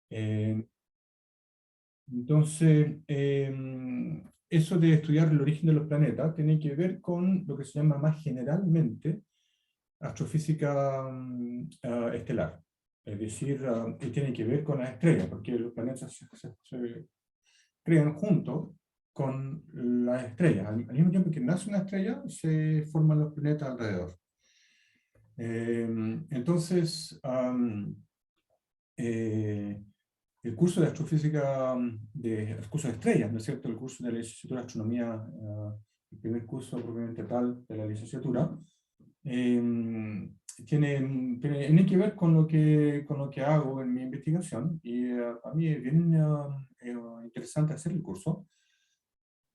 Eh, entonces, eso de estudiar el origen de los planetas tiene que ver con lo que se llama más generalmente astrofísica estelar. Es decir, que tiene que ver con las estrellas, porque los planetas se crean juntos con las estrellas. Al mismo tiempo que nace una estrella, se forman los planetas alrededor. Entonces, el curso de astrofísica, el curso de estrellas, ¿no es cierto? El curso de la licenciatura de astronomía, el primer curso propiamente tal de la licenciatura, tiene que ver con lo que hago en mi investigación, y a mí es bien interesante hacer el curso.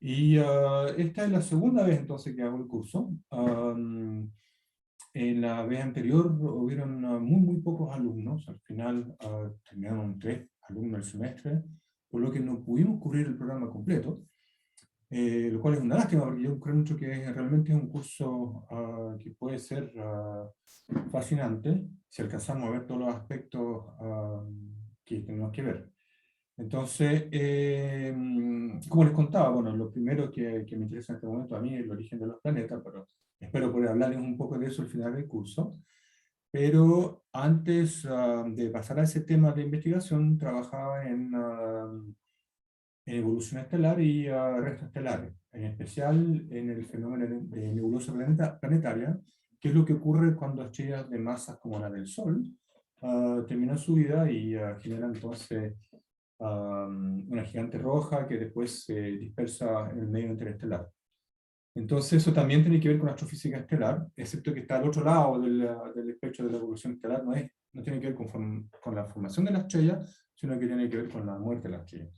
Y esta es la segunda vez entonces que hago el curso. En la vez anterior hubieron muy pocos alumnos, al final terminaron 3 alumnos el semestre, por lo que no pudimos cubrir el programa completo, lo cual es una lástima, porque yo creo mucho que realmente es un curso que puede ser fascinante si alcanzamos a ver todos los aspectos que tenemos que ver. Entonces, como les contaba, bueno, lo primero que me interesa en este momento a mí es el origen de los planetas, pero espero poder hablarles un poco de eso al final del curso. Pero antes de pasar a ese tema de investigación, trabajaba en evolución estelar y restos estelares, en especial en el fenómeno de nebulosa planetaria, que es lo que ocurre cuando estrellas de masas como la del Sol terminan su vida y generan entonces una gigante roja que después se dispersa en el medio interestelar. Entonces eso también tiene que ver con astrofísica estelar, excepto que está al otro lado del espectro de la evolución estelar, no tiene que ver con la formación de la estrella, sino que tiene que ver con la muerte de la estrella.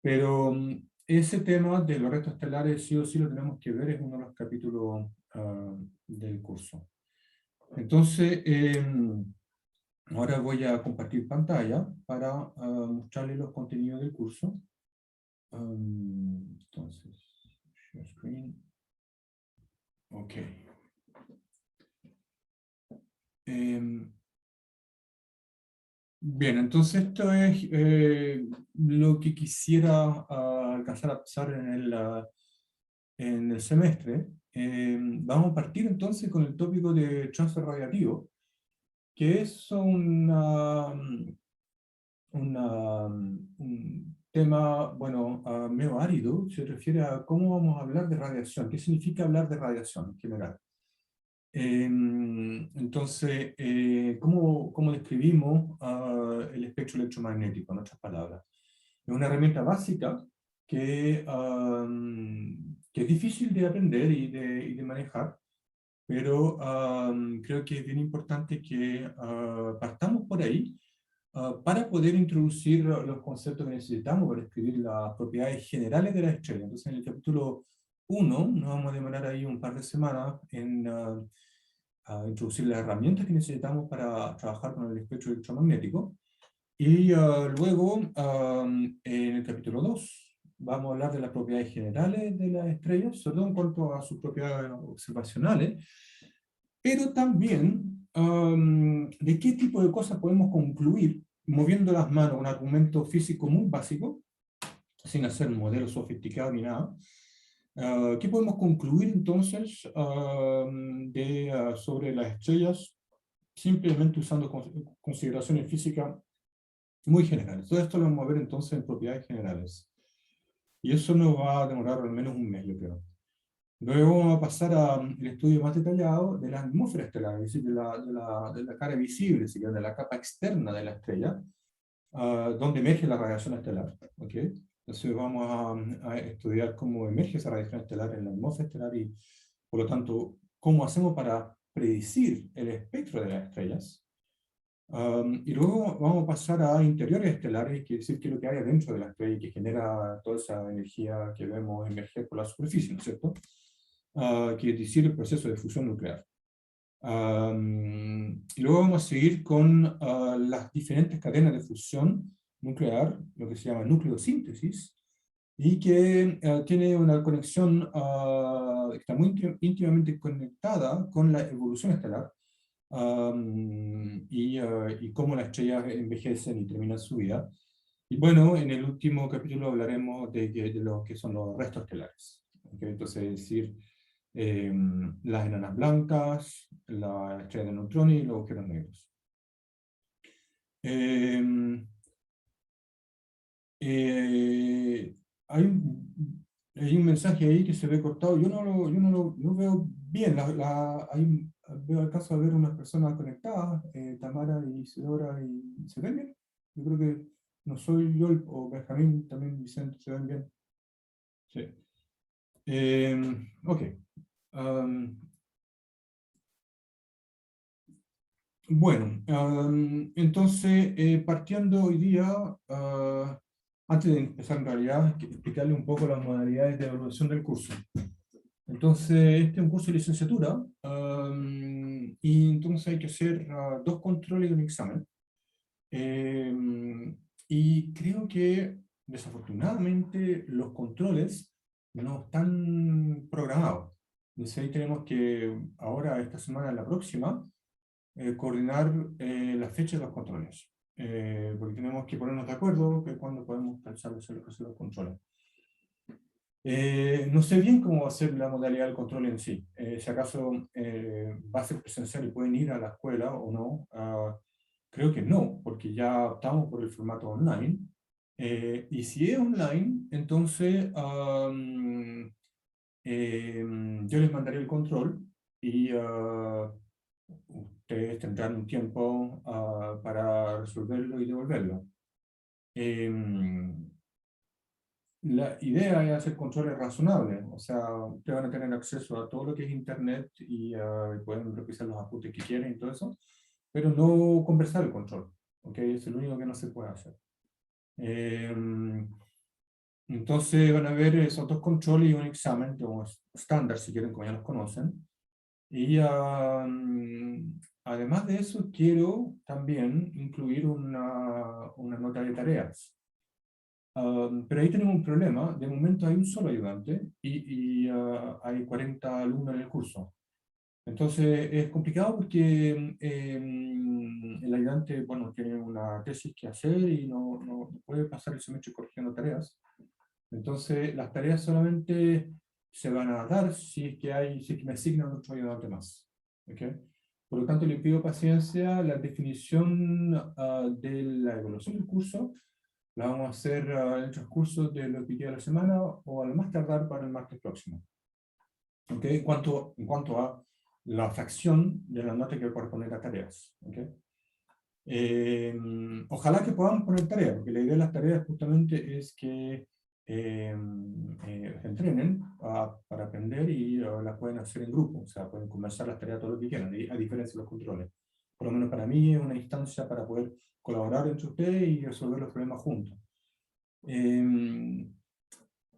Pero ese tema de los restos estelares sí o sí lo tenemos que ver, es uno de los capítulos del curso. Entonces, ahora voy a compartir pantalla para mostrarles los contenidos del curso. Entonces, share screen. Ok. Bien, entonces esto es lo que quisiera alcanzar a pasar en el semestre. Vamos a partir entonces con el tópico de transfer radiativo, que es un tema, bueno, medio árido. Se refiere a cómo vamos a hablar de radiación, qué significa hablar de radiación en general. Entonces, ¿cómo describimos el espectro electromagnético, en otras palabras? Es una herramienta básica que es difícil de aprender y de manejar, pero creo que es bien importante que partamos por ahí para poder introducir los conceptos que necesitamos para escribir las propiedades generales de la estrella. Entonces, en el capítulo 1 nos vamos a demorar ahí un par de semanas en a introducir las herramientas que necesitamos para trabajar con el espectro electromagnético. Y luego, en el capítulo 2, vamos a hablar de las propiedades generales de las estrellas, sobre todo en cuanto a sus propiedades observacionales, pero también de qué tipo de cosas podemos concluir moviendo las manos, un argumento físico muy básico, sin hacer modelos sofisticados ni nada. ¿Qué podemos concluir entonces sobre las estrellas simplemente usando consideraciones físicas muy generales? Todo esto lo vamos a ver entonces en propiedades generales. Y eso nos va a demorar al menos un mes, yo creo. Luego vamos a pasar al estudio más detallado de la atmósfera estelar, es decir, de la cara visible, de la capa externa de la estrella, donde emerge la radiación estelar. ¿Okay? Entonces vamos a estudiar cómo emerge esa radiación estelar en la atmósfera estelar y, por lo tanto, cómo hacemos para predecir el espectro de las estrellas. Y luego vamos a pasar a interiores estelares, que es decir, qué es lo que hay adentro de la estrella y que genera toda esa energía que vemos emerger por la superficie, ¿no es cierto? Que es decir, el proceso de fusión nuclear. Y luego vamos a seguir con las diferentes cadenas de fusión nuclear, lo que se llama nucleosíntesis, y que tiene una conexión, está muy íntimamente conectada con la evolución estelar, y cómo las estrellas envejecen y terminan su vida. Y bueno, en el último capítulo hablaremos de lo que son los restos estelares. ¿Okay? Entonces, es decir, las enanas blancas, la estrella de neutrones y los agujeros negros. Eh, eh, hay, hay un mensaje ahí que se ve cortado. Yo no lo veo bien. Veo alcanzo a ver unas personas conectadas, Tamara y Isidora, y ¿se ven bien? Yo creo que no soy yo o Benjamín, también Vicente, ¿se ven bien? Sí. Ok. Um, Bueno, entonces, partiendo hoy día, antes de empezar en realidad, explicarle un poco las modalidades de evaluación del curso. Entonces, este es un curso de licenciatura, y entonces hay que hacer dos controles y un examen. Y creo que, desafortunadamente, los controles no están programados. Entonces, ahí tenemos que, ahora, esta semana, la próxima, coordinar la fecha de los controles, porque tenemos que ponernos de acuerdo que cuándo podemos pensar hacer los controles. No sé bien cómo va a ser la modalidad del control en sí, si acaso va a ser presencial y pueden ir a la escuela o no. Creo que no, porque ya optamos por el formato online, y si es online, entonces yo les mandaré el control y ustedes tendrán un tiempo para resolverlo y devolverlo. La idea es hacer controles razonables, o sea, ustedes van a tener acceso a todo lo que es internet y pueden revisar los apuntes que quieren y todo eso, pero no conversar el control, ¿ok? Es lo único que no se puede hacer. Entonces van a ver esos dos controles y un examen, digamos, estándar, si quieren, como ya los conocen. Y además de eso, quiero también incluir una nota de tareas. Pero ahí tenemos un problema. De momento hay un solo ayudante y hay 40 alumnos en el curso. Entonces es complicado porque el ayudante, bueno, tiene una tesis que hacer y no puede pasar el semestre corrigiendo tareas. Entonces las tareas solamente se van a dar si es que me asignan otro ayudante más. ¿Okay? Por lo tanto, le pido paciencia. La definición de la evaluación del curso la vamos a hacer en el transcurso de lo que queda de la semana o al más tardar para el martes próximo. ¿Okay? En cuanto a la fracción de la nota que voy a poner a tareas. ¿Okay? Ojalá que podamos poner tareas, porque la idea de las tareas justamente es que se entrenen para aprender y las pueden hacer en grupo, o sea, pueden conversar las tareas todo lo que quieran, a diferencia de los controles. Por lo menos para mí es una instancia para poder colaborar entre ustedes y resolver los problemas juntos.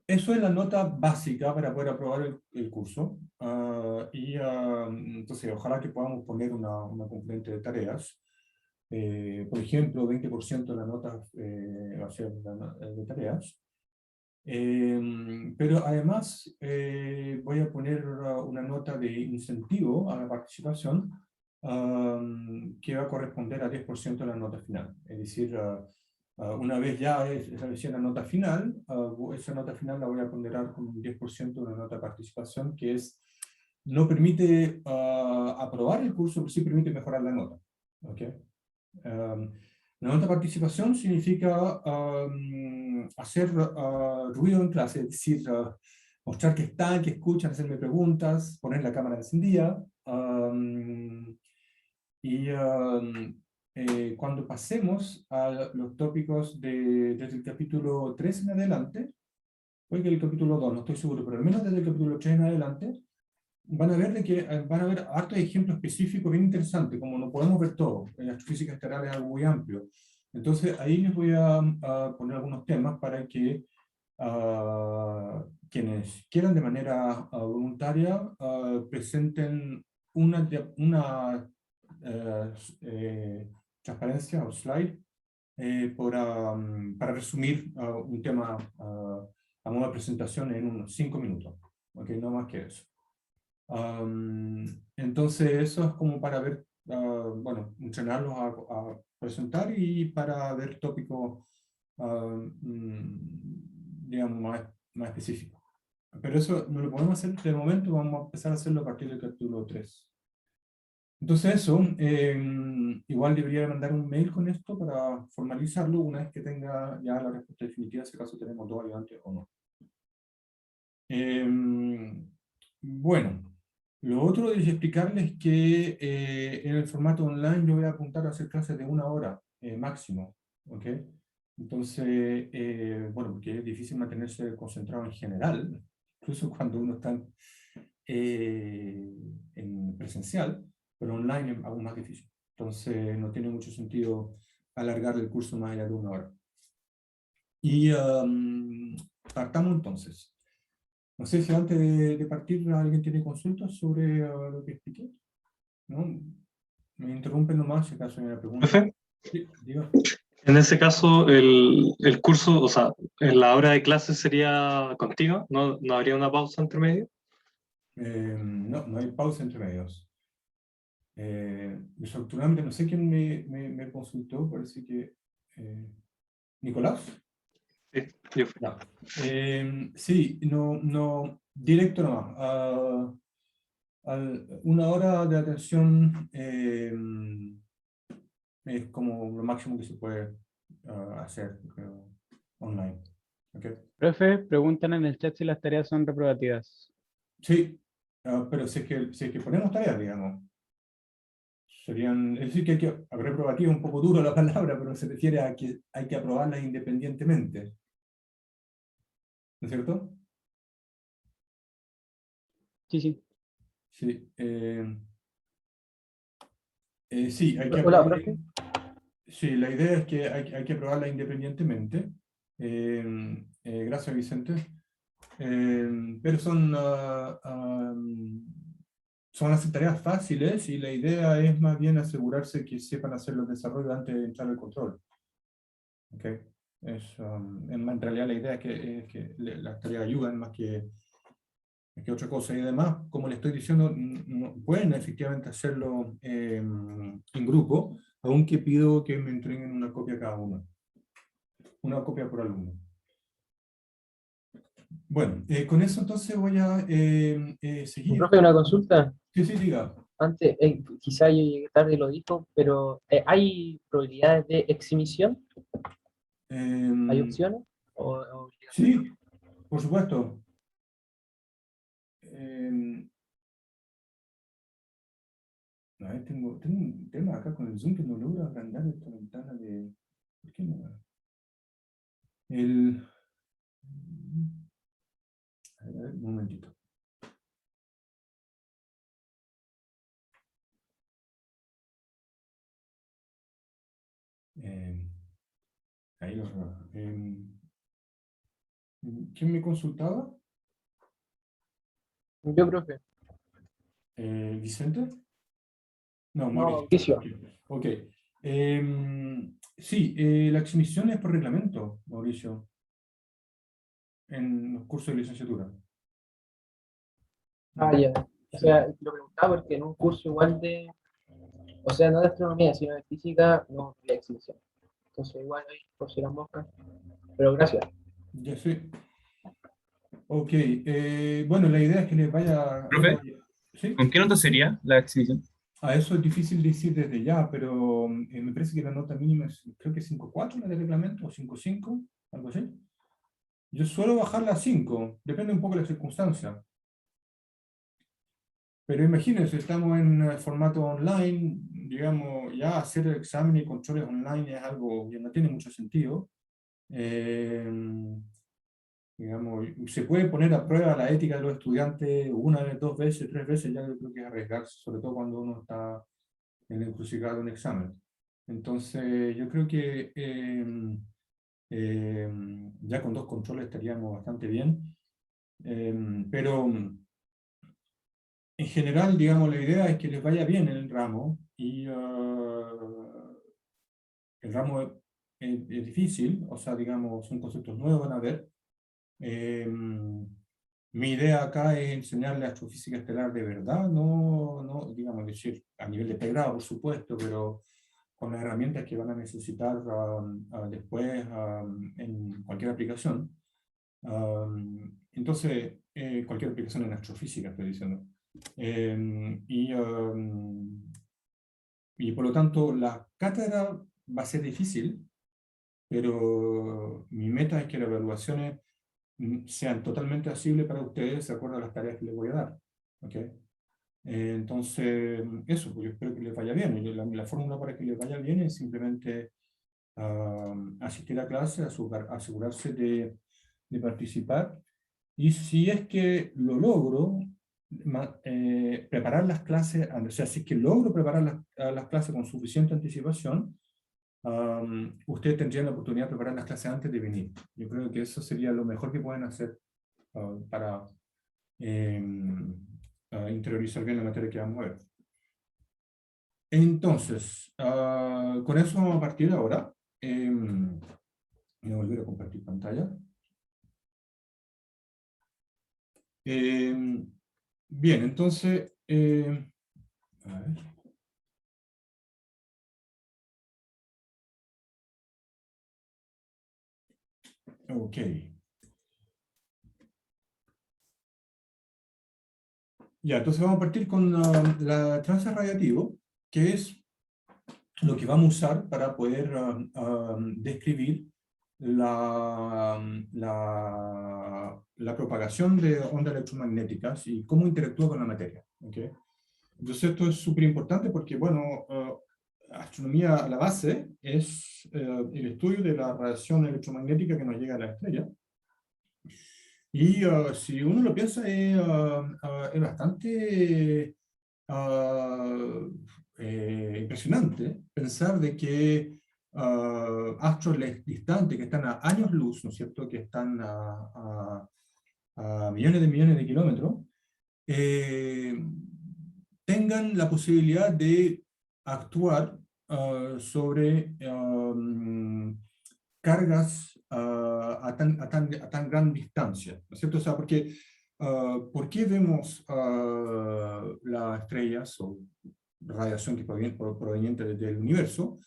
Eso es la nota básica para poder aprobar el curso. Entonces, ojalá que podamos poner una componente de tareas. Por ejemplo, 20% de la nota va a ser de tareas. Pero además voy a poner una nota de incentivo a la participación, que va a corresponder a 10% de la nota final. Es decir, una vez ya establecida la nota final, esa nota final la voy a ponderar con un 10% de la nota de participación, que no permite aprobar el curso, pero sí permite mejorar la nota. ¿Okay? La nota de participación significa hacer ruido en clase, es decir, mostrar que están, que escuchan, hacerme preguntas, poner la cámara encendida. Cuando pasemos a los tópicos desde el capítulo 3 en adelante, puede que el capítulo 2, no estoy seguro, pero al menos desde el capítulo 3 en adelante, van a ver van a ver hartos ejemplos específicos bien interesantes, como no podemos ver todo. En astrofísica estelar es algo muy amplio. Entonces ahí les voy a poner algunos temas para que quienes quieran de manera voluntaria presenten una transparencia o slide para resumir un tema a modo de presentación en unos 5 minutos. ¿Okay? No más que eso. Entonces eso es como para ver bueno, entrenarlos a presentar y para ver tópicos, digamos, más específicos. Pero eso no lo podemos hacer de momento, vamos a empezar a hacerlo a partir del capítulo 3. Entonces eso, igual debería mandar un mail con esto para formalizarlo una vez que tenga ya la respuesta definitiva, si acaso tenemos dos ayudantes o no. Bueno, lo otro es explicarles que en el formato online yo voy a apuntar a hacer clases de 1 hora máximo, ¿ok? Entonces, bueno, porque es difícil mantenerse concentrado en general, incluso cuando uno está en presencial, pero online es aún más difícil. Entonces, no tiene mucho sentido alargar el curso más allá de 1 hora. Y partamos entonces. No sé si antes de partir alguien tiene consultas sobre lo que expliqué. ¿No? Me interrumpen nomás si acaso hay una pregunta. Profe, Sí, diga. en ese caso, el curso, o sea, en la hora de clase sería contigo, ¿no habría una pausa entre medio? No, no hay pausa entre medios. Desafortunadamente, no sé quién me consultó, parece que Nicolás. Sí, yo fui. Ya. Sí, no, directo nomás. 1 hora de atención es como lo máximo que se puede hacer online. ¿Ok? Profe, preguntan en el chat si las tareas son reprobativas. Sí, pero si es que ponemos tareas, digamos, serían, es decir, que reprobativo es un poco duro la palabra, pero se refiere a que hay que aprobarlas independientemente. ¿No es cierto? Sí, sí. Sí. Sí, hay que Hola, aprobarlas. profe. Sí, la idea es que hay que aprobarla independientemente. Gracias, Vicente. Pero son las tareas fáciles y la idea es más bien asegurarse que sepan hacer los desarrollos antes de entrar al control. ¿Okay? En realidad la idea es que las tareas ayudan más que otra cosa. Y además, como le estoy diciendo, pueden efectivamente hacerlo en grupo, aunque pido que me entreguen una copia cada uno. Una copia por alumno. Bueno, con eso entonces voy a seguir. Profe, una consulta. Sí, sí, diga. Antes, quizá yo llegué tarde y lo dijo, pero ¿hay probabilidades de exhibición? ¿Hay opciones? ¿O Sí, por supuesto. Eh, a ver, tengo un tema acá con el Zoom que no logro agrandar esta ventana de... ¿Por qué no? El... A ver, un momentito. Eh, ahí lo ¿quién me consultaba? yo, profe? ¿Vicente? No, No, Mauricio. Mauricio. Ok. Sí, la exhibición es por reglamento, Mauricio, en los cursos de licenciatura. Ah, ya. O sea, lo preguntaba porque en un curso igual de, o sea, no de astronomía, sino de física, no había exhibición. Entonces, igual ahí, por si las moscas. Pero gracias. Ya sé. Ok, bueno, la idea es que les vaya... Profe, ¿Sí? ¿con qué nota sería la exhibición? A eso es difícil decir desde ya, pero me parece que la nota mínima es, creo que 5,4 la de reglamento, o 5,5, algo así. Yo suelo bajarla a 5, depende un poco de la circunstancia. Pero imagínense, estamos en formato online, digamos, ya hacer el examen y controles online es algo que no tiene mucho sentido. Eh, digamos, se puede poner a prueba la ética de los estudiantes 1 vez, 2 veces, 3 veces, ya yo creo que es arriesgarse, sobre todo cuando uno está en la encrucijada de un examen. Entonces, yo creo que ya con 2 controles estaríamos bastante bien. Pero en general, digamos, la idea es que les vaya bien en el ramo y el ramo es difícil, o sea, digamos, son conceptos nuevos, van a ver. Mi idea acá es enseñarle astrofísica estelar de verdad, no digamos, decir, a nivel de pregrado, por supuesto, pero con las herramientas que van a necesitar después en cualquier aplicación. Entonces, cualquier aplicación en astrofísica, estoy diciendo. Y por lo tanto, la cátedra va a ser difícil, pero mi meta es que las evaluaciones sean totalmente asibles para ustedes de acuerdo a las tareas que les voy a dar. ¿Okay? Entonces, eso, pues yo espero que les vaya bien. Y la fórmula para que les vaya bien es simplemente asistir a clase, asegurarse de participar. Y si es que lo logro, preparar las clases, o sea, si es que logro preparar las clases con suficiente anticipación, ustedes tendrían la oportunidad de preparar las clases antes de venir. Yo creo que eso sería lo mejor que pueden hacer para interiorizar bien la materia que vamos a ver. Entonces, con eso vamos a partir ahora. Voy a volver a compartir pantalla. Bien, entonces, a ver. Ok. Ya, entonces vamos a partir con la trance radiativo, que es lo que vamos a usar para poder describir la propagación de ondas electromagnéticas y cómo interactúa con la materia. ¿Okay? Entonces esto es súper importante porque, bueno, astronomía a la base es el estudio de la radiación electromagnética que nos llega a la estrella. Y si uno lo piensa, es bastante impresionante pensar de que astros distantes que están a años luz, ¿no es cierto?, que están a millones de kilómetros, tengan la posibilidad de actuar sobre cargas a tan gran distancia, ¿no es cierto? O sea, porque, ¿por qué vemos las estrellas o radiación que proveniente del universo?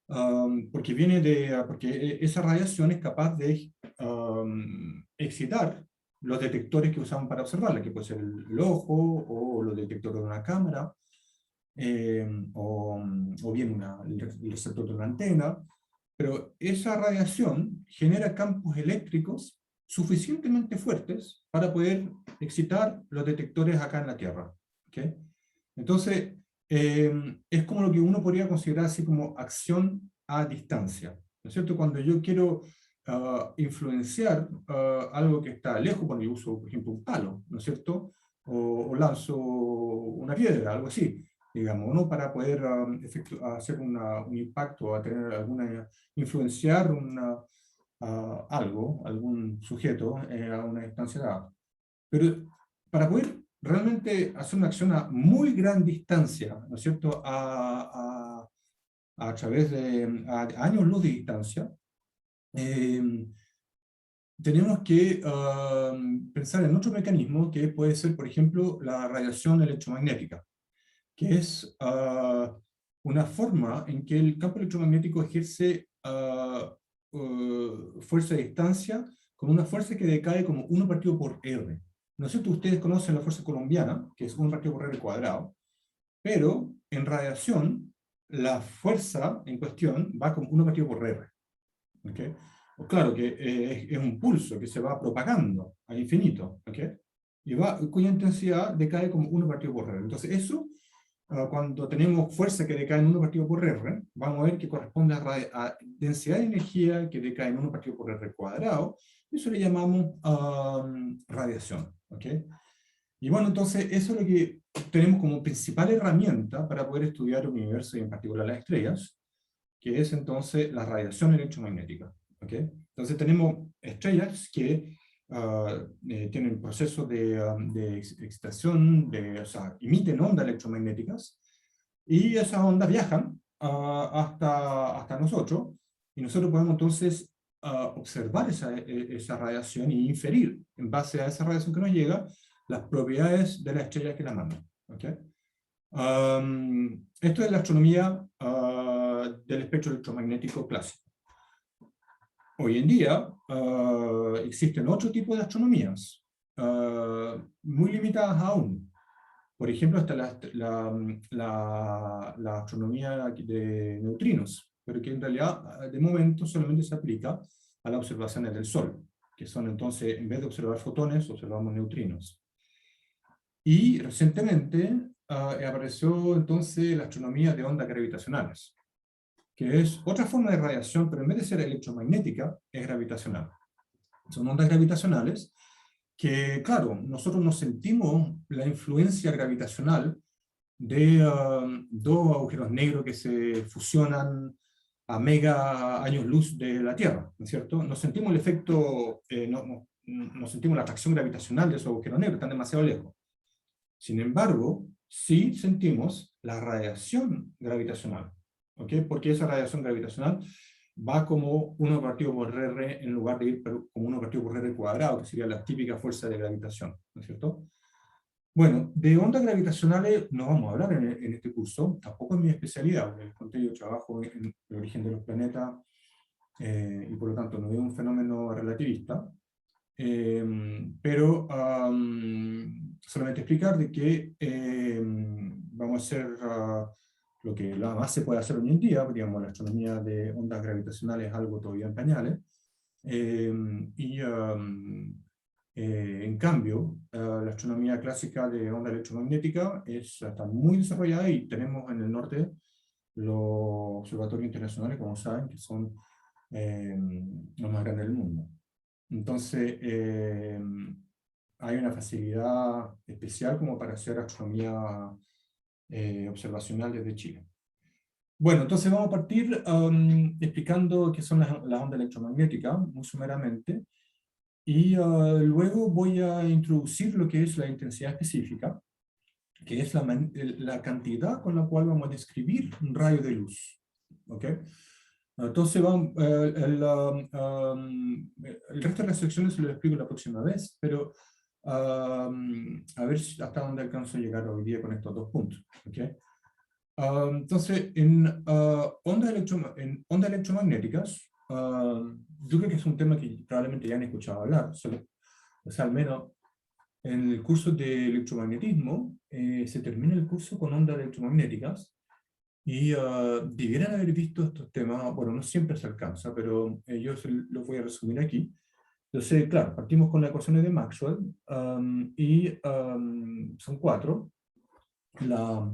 Porque esa radiación es capaz de excitar los detectores que usamos para observarla, que puede ser el ojo o los detectores de una cámara, o bien el receptor de una antena. Pero esa radiación genera campos eléctricos suficientemente fuertes para poder excitar los detectores acá en la Tierra. ¿Okay? Entonces, es como lo que uno podría considerar así como acción a distancia. ¿No es cierto? Cuando yo quiero influenciar algo que está lejos, cuando yo uso, por ejemplo, un palo, ¿no es cierto? O lanzo una piedra, algo así, digamos, ¿no? Para poder hacer un impacto, a tener influenciar algún sujeto a una distancia dada. Pero para poder realmente hacer una acción a muy gran distancia, ¿no es cierto?, a través de años luz de distancia, tenemos que pensar en otro mecanismo que puede ser, por ejemplo, la radiación electromagnética, que es una forma en que el campo electromagnético ejerce fuerza de distancia con una fuerza que decae como 1 partido por R. No sé si ustedes conocen la fuerza colombiana, que es 1 partido por R cuadrado, pero en radiación la fuerza en cuestión va como 1 partido por R. ¿Okay? Pues claro que es un pulso que se va propagando al infinito, ¿okay? Cuya intensidad decae como 1 partido por R. Entonces eso, cuando tenemos fuerza que decae en 1 partido por R, vamos a ver que corresponde a densidad de energía que decae en 1 partido por R cuadrado. Eso le llamamos radiación. ¿Okay? Y bueno, entonces eso es lo que tenemos como principal herramienta para poder estudiar el universo y en particular las estrellas, que es entonces la radiación electromagnética. ¿Okay? Entonces tenemos estrellas que tienen procesos de excitación, o sea, emiten ondas electromagnéticas, y esas ondas viajan hasta nosotros, y nosotros podemos entonces observar esa radiación y inferir, en base a esa radiación que nos llega, las propiedades de la estrella que la manda. ¿Okay? Esto es la astronomía del espectro electromagnético clásico. Hoy en día existen otro tipo de astronomías, muy limitadas aún. Por ejemplo, está la astronomía de neutrinos, pero que en realidad de momento solamente se aplica a las observaciones del Sol, que son entonces, en vez de observar fotones, observamos neutrinos. Y recientemente apareció entonces la astronomía de ondas gravitacionales, que es otra forma de radiación, pero en vez de ser electromagnética, es gravitacional. Son ondas gravitacionales que, claro, nosotros no sentimos la influencia gravitacional de dos agujeros negros que se fusionan a mega años luz de la Tierra, ¿no es cierto? No sentimos el efecto, no sentimos la atracción gravitacional de esos agujeros negros, están demasiado lejos. Sin embargo, sí sentimos la radiación gravitacional, ¿ok? Porque esa radiación gravitacional va como 1 partido por R en lugar de ir como 1 partido por R cuadrado, que sería la típica fuerza de gravitación, ¿no es cierto? Bueno, de ondas gravitacionales no vamos a hablar en este curso, tampoco es mi especialidad, porque les conté, yo trabajo en el origen de los planetas, y por lo tanto no es un fenómeno relativista, pero solamente explicar de que vamos a hacer lo que más se puede hacer hoy en día, digamos, la astronomía de ondas gravitacionales es algo todavía en pañales, en cambio, la astronomía clásica de onda electromagnética está muy desarrollada y tenemos en el norte los observatorios internacionales, como saben, que son los más grandes del mundo. Entonces, hay una facilidad especial como para hacer astronomía observacional desde Chile. Bueno, entonces vamos a partir explicando qué son las ondas electromagnéticas, muy sumeramente, y luego voy a introducir lo que es la intensidad específica, que es la cantidad con la cual vamos a describir un rayo de luz. ¿Ok? Entonces, el resto de las secciones se lo explico la próxima vez, pero a ver hasta dónde alcanzo a llegar hoy día con estos 2 puntos. ¿Okay? Entonces, en ondas electromagnéticas, yo creo que es un tema que probablemente ya han escuchado hablar, o sea, al menos en el curso de electromagnetismo, se termina el curso con ondas electromagnéticas, y debieran haber visto estos temas, bueno, no siempre se alcanza, pero yo los voy a resumir aquí. Entonces, claro, partimos con las ecuaciones de Maxwell, y son 4. La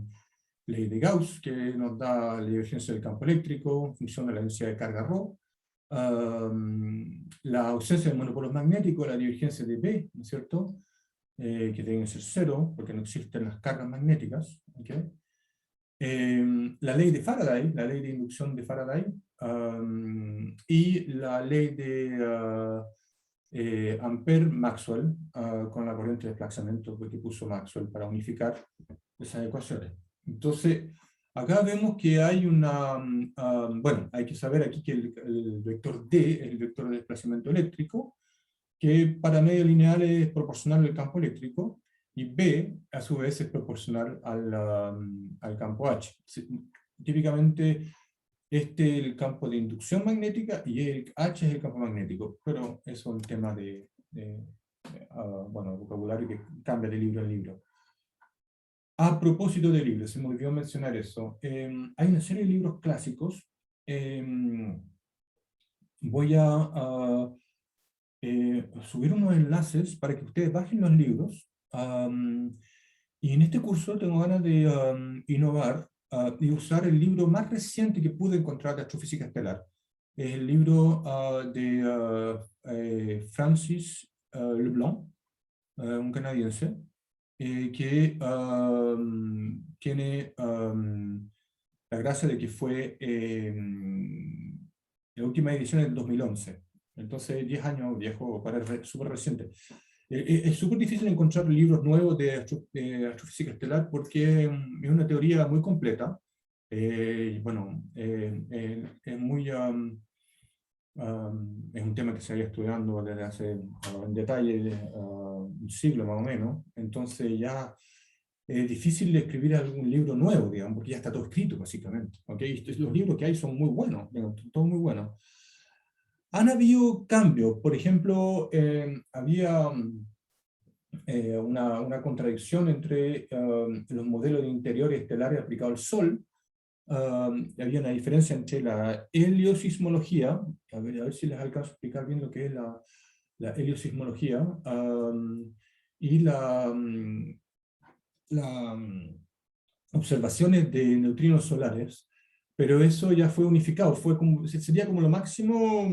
ley de Gauss, que nos da la divergencia del campo eléctrico en función de la densidad de carga ρ, la ausencia de monopolos magnéticos, la divergencia de B, ¿no es cierto? Que deben ser 0, porque no existen las cargas magnéticas, ¿okay? La ley de Faraday, la ley de inducción de Faraday, y la ley de Ampère-Maxwell, con la corriente de desplazamiento que puso Maxwell para unificar esas ecuaciones. Entonces, acá vemos que hay bueno, hay que saber aquí que el vector D es el vector de desplazamiento eléctrico, que para medio lineal es proporcional al campo eléctrico, y B, a su vez, es proporcional al campo H. Típicamente, este es el campo de inducción magnética y el H es el campo magnético, pero eso es un tema bueno, vocabulario que cambia de libro en libro. A propósito de libros, se me olvidó mencionar eso. Hay una serie de libros clásicos. Voy a subir unos enlaces para que ustedes bajen los libros. Y en este curso tengo ganas de innovar y usar el libro más reciente que pude encontrar de astrofísica estelar. Es el libro de Francis Leblanc, un canadiense, que tiene la gracia de que fue la última edición del 2011. Entonces, 10 años viejo, para súper reciente. Es súper difícil encontrar libros nuevos de astrofísica estelar porque es una teoría muy completa. Bueno, es muy Es un tema que se había estudiando desde hace, en detalle, un siglo más o menos. Entonces ya es difícil de escribir algún libro nuevo, digamos, porque ya está todo escrito, básicamente. ¿Okay? Los libros que hay son muy buenos, digamos, todos muy buenos. Han habido cambios. Por ejemplo, había una contradicción entre los modelos de interiores estelares aplicados al Sol. Había una diferencia entre la heliosismología, a ver si les alcanzo a explicar bien lo que es la heliosismología, y observaciones de neutrinos solares, pero eso ya fue unificado, sería como lo máximo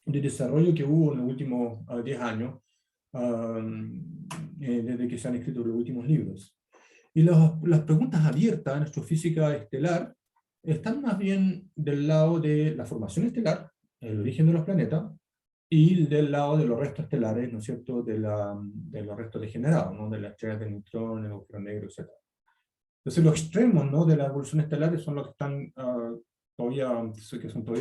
de desarrollo que hubo en los últimos 10 años, desde que se han escrito los últimos libros. Y las preguntas abiertas en astrofísica estelar están más bien del lado de la formación estelar, el origen de los planetas, y del lado de los restos estelares, ¿no es cierto?, de los restos degenerados, ¿no?, de las estrellas de neutrones, el agujero negro, etc. Entonces los extremos, ¿no?, de la evolución estelar son los que están todavía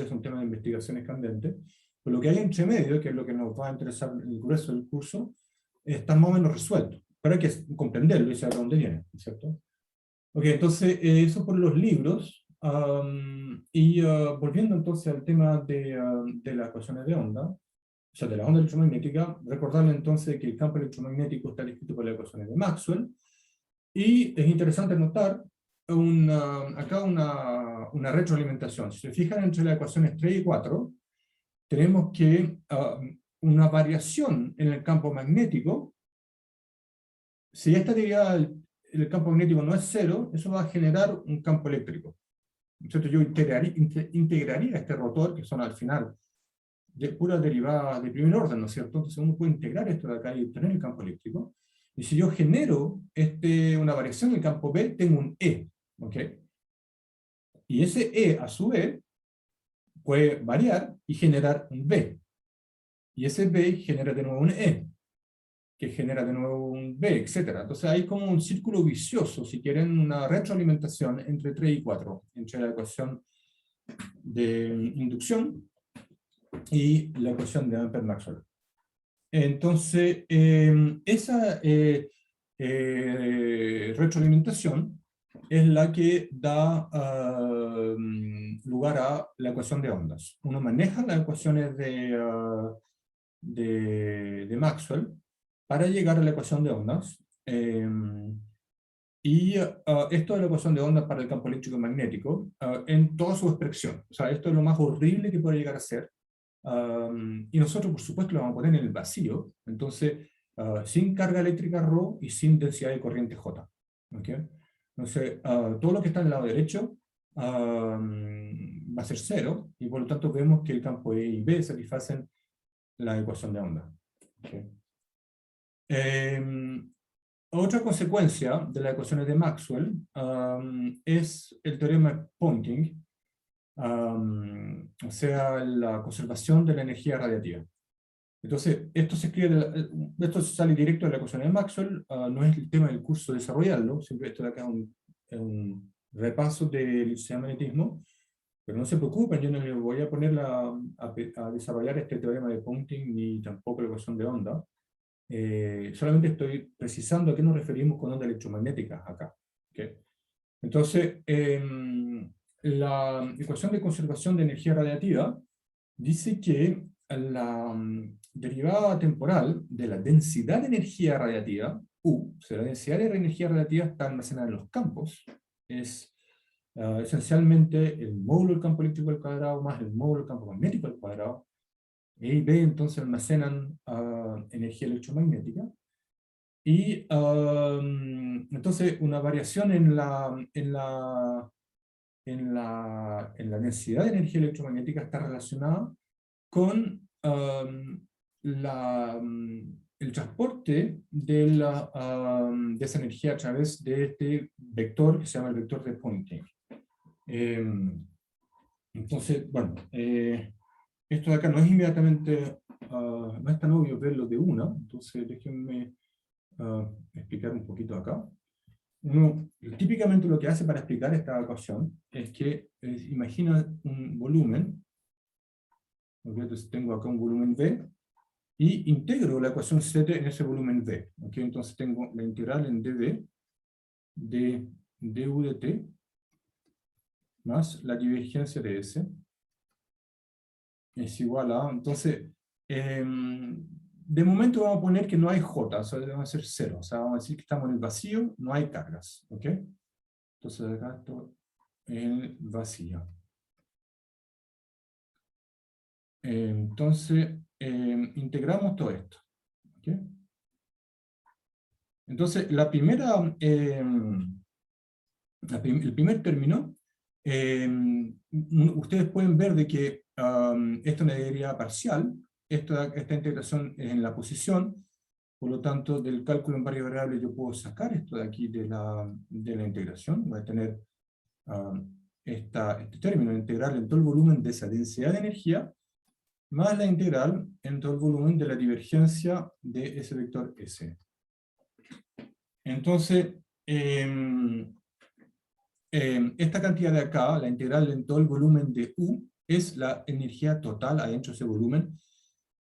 son temas de investigaciones candentes, pero lo que hay entre medio, que es lo que nos va a interesar en el grueso del curso, está más o menos resuelto, pero hay que comprenderlo y saber a dónde viene, ¿cierto? Ok, entonces eso por los libros, volviendo entonces al tema de las ecuaciones de onda, o sea, de la onda electromagnética, recordarle entonces que el campo electromagnético está descrito por las ecuaciones de Maxwell, y es interesante notar acá una retroalimentación. Si se fijan entre las ecuaciones 3 y 4, tenemos que una variación en el campo magnético, si esta derivada del campo magnético no es cero, eso va a generar un campo eléctrico. Entonces yo integraría este rotor, que son al final de puras derivadas de primer orden, ¿no es cierto? Entonces uno puede integrar esto de acá y obtener el campo eléctrico. Y si yo genero una variación en el campo B, tengo un E, ¿ok? Y ese E, a su vez, puede variar y generar un B. Y ese B genera de nuevo un E, que genera de nuevo un B, etc. Entonces hay como un círculo vicioso, si quieren, una retroalimentación entre 3 y 4, entre la ecuación de inducción y la ecuación de Ampère-Maxwell. Entonces, esa retroalimentación es la que da lugar a la ecuación de ondas. Uno maneja las ecuaciones de Maxwell para llegar a la ecuación de ondas, esto es la ecuación de ondas para el campo eléctrico magnético en toda su expresión. O sea, esto es lo más horrible que puede llegar a ser. Y nosotros, por supuesto, lo vamos a poner en el vacío, entonces, sin carga eléctrica ρ y sin densidad de corriente J. ¿Okay? Entonces, todo lo que está en el lado derecho va a ser cero, y por lo tanto vemos que el campo E y B satisfacen la ecuación de onda. ¿Okay? Otra consecuencia de las ecuaciones de Maxwell es el teorema de Poynting, o sea, la conservación de la energía radiativa. Entonces, esto sale directo de la ecuación de Maxwell, no es el tema del curso desarrollarlo, siempre esto de acá es un repaso del electromagnetismo, pero no se preocupen, yo no les voy a poner a desarrollar este teorema de Poynting ni tampoco la ecuación de onda. Solamente estoy precisando a qué nos referimos con onda electromagnética acá. ¿Okay? Entonces, la ecuación de conservación de energía radiativa dice que la derivada temporal de la densidad de energía radiativa, U, o sea, la densidad de energía radiativa está almacenada en los campos, es esencialmente el módulo del campo eléctrico al cuadrado más el módulo del campo magnético al cuadrado. E y B entonces almacenan energía electromagnética, y entonces una variación en la densidad de energía electromagnética está relacionada con el transporte de esa energía a través de este vector que se llama el vector de Poynting. Entonces, bueno, esto de acá no es inmediatamente, no es tan obvio verlo de una, entonces déjenme explicar un poquito acá. Uno, típicamente lo que hace para explicar esta ecuación es que imagina un volumen ¿ok? Entonces tengo acá un volumen V, y integro la ecuación Z en ese volumen V. ¿Ok? Entonces tengo la integral en dV de du de t más la divergencia de S es igual a... Entonces, de momento vamos a poner que no hay J, o sea, va a ser 0. O sea, vamos a decir que estamos en el vacío, no hay cargas. ¿Ok? Entonces acá esto en el vacío. Entonces, integramos todo esto. ¿Ok? Entonces, el primer término, ustedes pueden ver de que esto es una deriva parcial, esta integración es en la posición, por lo tanto, del cálculo en varias variables yo puedo sacar esto de aquí de la integración, voy a tener este término integral en todo el volumen de esa densidad de energía, más la integral en todo el volumen de la divergencia de ese vector S. Entonces, esta cantidad de acá, la integral en todo el volumen de U, es la energía total adentro de ese volumen.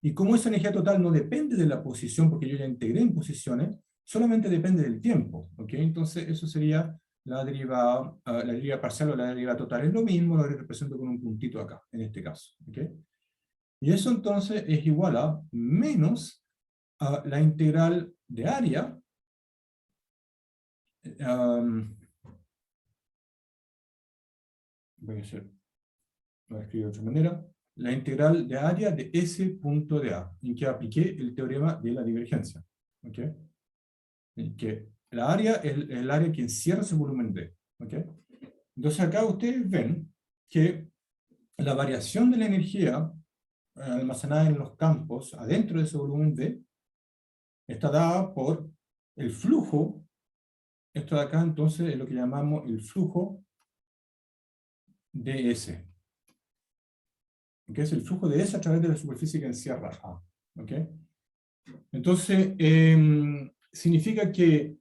Y como esa energía total no depende de la posición, porque yo ya integré en posiciones, solamente depende del tiempo. ¿Ok? Entonces, eso sería la deriva parcial o la deriva total. Es lo mismo, lo represento con un puntito acá, en este caso. ¿Ok? Y eso entonces es igual a menos la integral de área. Voy a escribir de otra manera, la integral de área de S punto de A, en que apliqué el teorema de la divergencia. ¿Ok? En que la área es el área que encierra ese volumen D. ¿Ok? Entonces acá ustedes ven que la variación de la energía almacenada en los campos adentro de ese volumen D está dada por el flujo. Esto de acá entonces es lo que llamamos el flujo de S, que es el flujo de S a través de la superficie que encierra A. ¿Ok? Entonces, significa que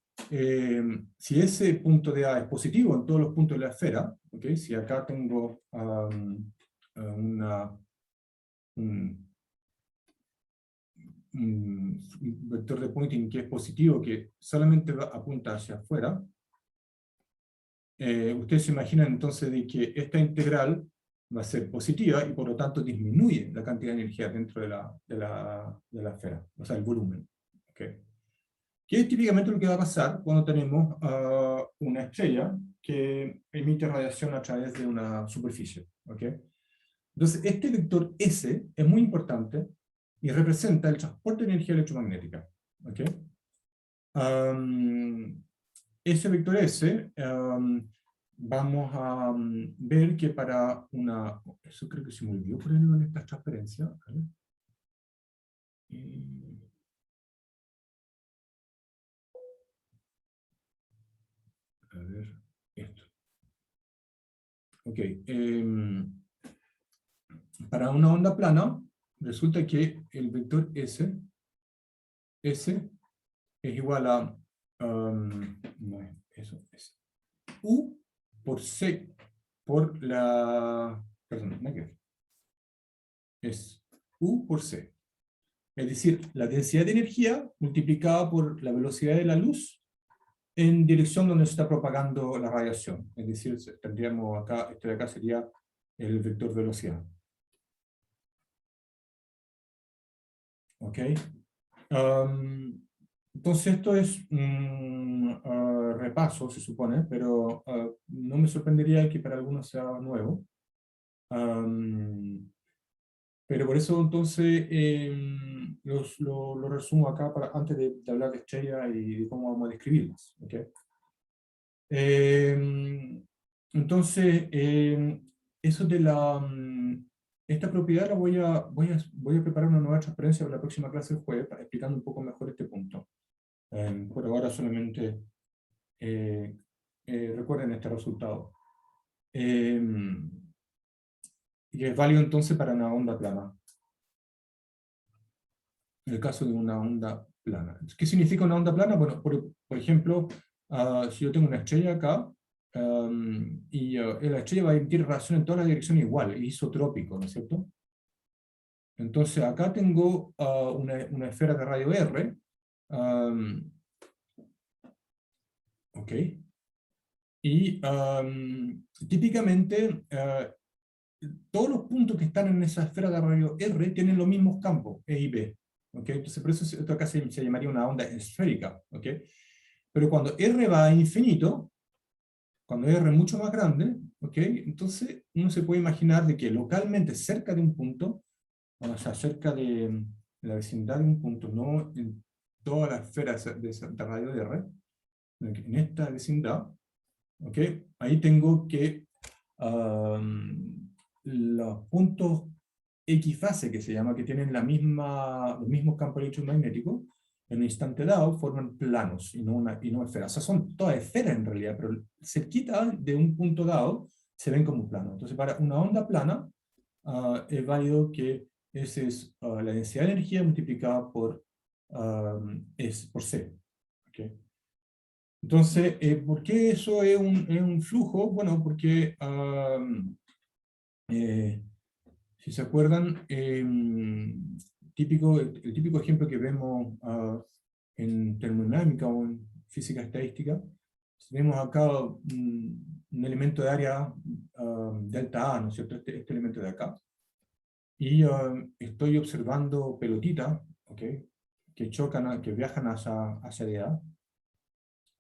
si ese punto de A es positivo en todos los puntos de la esfera, ¿ok? Si acá tengo un vector de Poynting que es positivo, que solamente apunta hacia afuera, ustedes se imaginan entonces de que esta integral va a ser positiva y por lo tanto disminuye la cantidad de energía dentro de la esfera, o sea, el volumen. ¿Okay? Que es típicamente lo que va a pasar cuando tenemos una estrella que emite radiación a través de una superficie. ¿Okay? Entonces, este vector S es muy importante y representa el transporte de energía electromagnética. ¿Okay? Ese vector S, vamos a ver que para una... Eso creo que se me olvidó ponerlo en esta transparencia. A ver, esto. Ok. Para una onda plana, resulta que el vector S es igual a... no es eso, es U por C por la... Perdón, no hay que ver. Es U por C. Es decir, la densidad de energía multiplicada por la velocidad de la luz en dirección donde se está propagando la radiación. Es decir, tendríamos acá, este de acá sería el vector velocidad. ¿Ok? Entonces esto es un repaso, se supone, pero no me sorprendería que para algunos sea nuevo. Pero por eso entonces lo resumo acá antes de hablar de estrellas y de cómo vamos a describirlas. ¿Okay? Entonces, eso de esta propiedad la voy a preparar una nueva transparencia para la próxima clase del jueves, para explicando un poco mejor este punto. Por ahora solamente recuerden este resultado. Y es válido entonces para una onda plana. En el caso de una onda plana. ¿Qué significa una onda plana? Bueno, por ejemplo, si yo tengo una estrella acá, y la estrella va a emitir radiación en todas las direcciones igual, es isotrópico, ¿no es cierto? Entonces acá tengo una esfera de radio R. Ok. Y típicamente todos los puntos que están en esa esfera de radio R tienen los mismos campos, E y B. ¿Okay? Entonces por eso esto acá se llamaría una onda esférica. ¿Okay? Pero cuando R va a infinito, cuando R es mucho más grande, ¿okay? Entonces uno se puede imaginar de que localmente cerca de un punto, o sea, cerca de la vecindad de un punto, no en toda la esfera de radio de R, en esta vecindad, ¿okay? Ahí tengo que los puntos equifase, que se llama, que tienen los mismos campos electromagnéticos, en un instante dado forman planos y no esferas. O sea, son todas esferas en realidad, pero cerquita de un punto dado se ven como planos. Entonces, para una onda plana, es válido que esa es la densidad de energía multiplicada por C. ¿Okay? Entonces, ¿por qué eso es un flujo? Bueno, porque si se acuerdan, el típico ejemplo que vemos en termodinámica o en física estadística, tenemos acá un elemento de área delta A, ¿no es cierto? Este elemento de acá. Y estoy observando pelotitas, ¿okay? Que chocan, que viajan hacia A,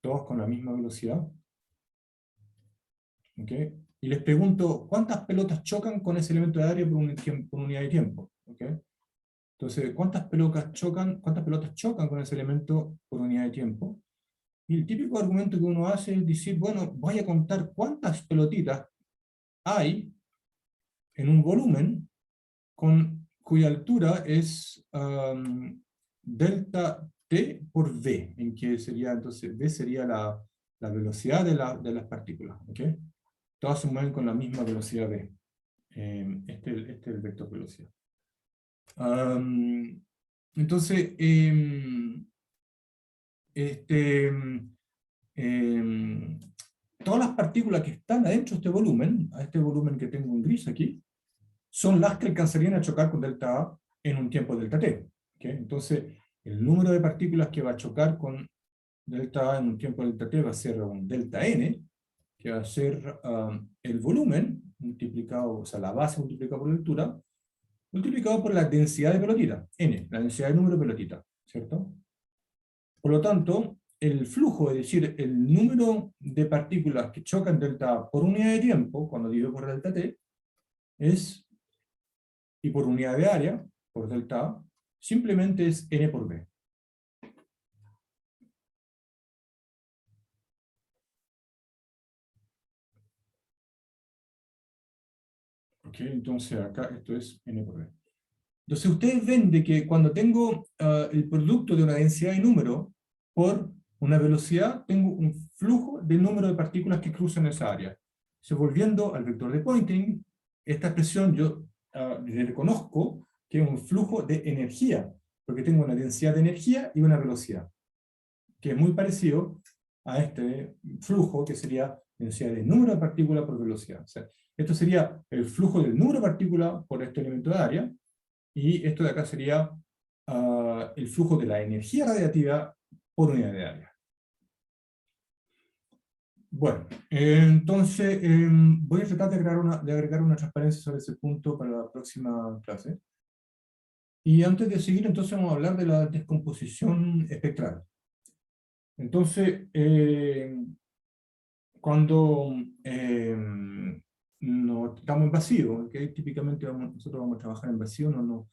todos con la misma velocidad. ¿Okay? Y les pregunto, ¿cuántas pelotas chocan con ese elemento de área por unidad de tiempo? ¿Okay? Entonces, ¿cuántas pelotas chocan con ese elemento por unidad de tiempo? Y el típico argumento que uno hace es decir, bueno, voy a contar cuántas pelotitas hay en un volumen cuya altura es delta T por V, en que sería, entonces, V sería la velocidad de las partículas. ¿Okay? Todas se mueven con la misma velocidad v. Este es el vector velocidad. Entonces, todas las partículas que están adentro de este volumen, a este volumen que tengo en gris aquí, son las que alcanzarían a chocar con delta A en un tiempo delta T. ¿Okay? Entonces, el número de partículas que va a chocar con delta A en un tiempo delta T va a ser un delta N, que va a ser el volumen multiplicado, o sea, la base multiplicada por la altura, multiplicado por la densidad de pelotita, N, la densidad de número de pelotita, ¿cierto? Por lo tanto, el flujo, es decir, el número de partículas que chocan delta A por unidad de tiempo, cuando divido por delta T, y por unidad de área, por delta A, simplemente es N por V. ¿Ok? Entonces acá esto es N por V. Entonces ustedes ven de que cuando tengo el producto de una densidad de número por una velocidad, tengo un flujo de número de partículas que cruzan esa área. Entonces, volviendo al vector de Poynting, esta expresión yo le reconozco que es un flujo de energía, porque tengo una densidad de energía y una velocidad, que es muy parecido a este flujo que sería densidad de número de partículas por velocidad. O sea, esto sería el flujo del número de partículas por este elemento de área, y esto de acá sería el flujo de la energía radiativa por unidad de área. Bueno, entonces voy a tratar de agregar una transparencia sobre ese punto para la próxima clase. Y antes de seguir, entonces vamos a hablar de la descomposición espectral. Entonces, cuando no estamos en vacío, ¿okay? Típicamente nosotros vamos a trabajar en vacío, no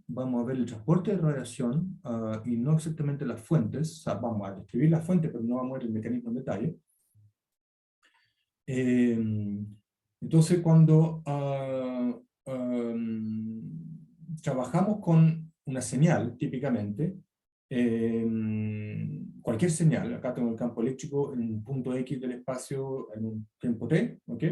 vamos a ver el transporte de radiación y no exactamente las fuentes, o sea, vamos a describir las fuentes, pero no vamos a ver el mecanismo en detalle. Entonces, cuando trabajamos con una señal, típicamente, cualquier señal, acá tengo el campo eléctrico en un punto X del espacio en un tiempo t, ¿ok?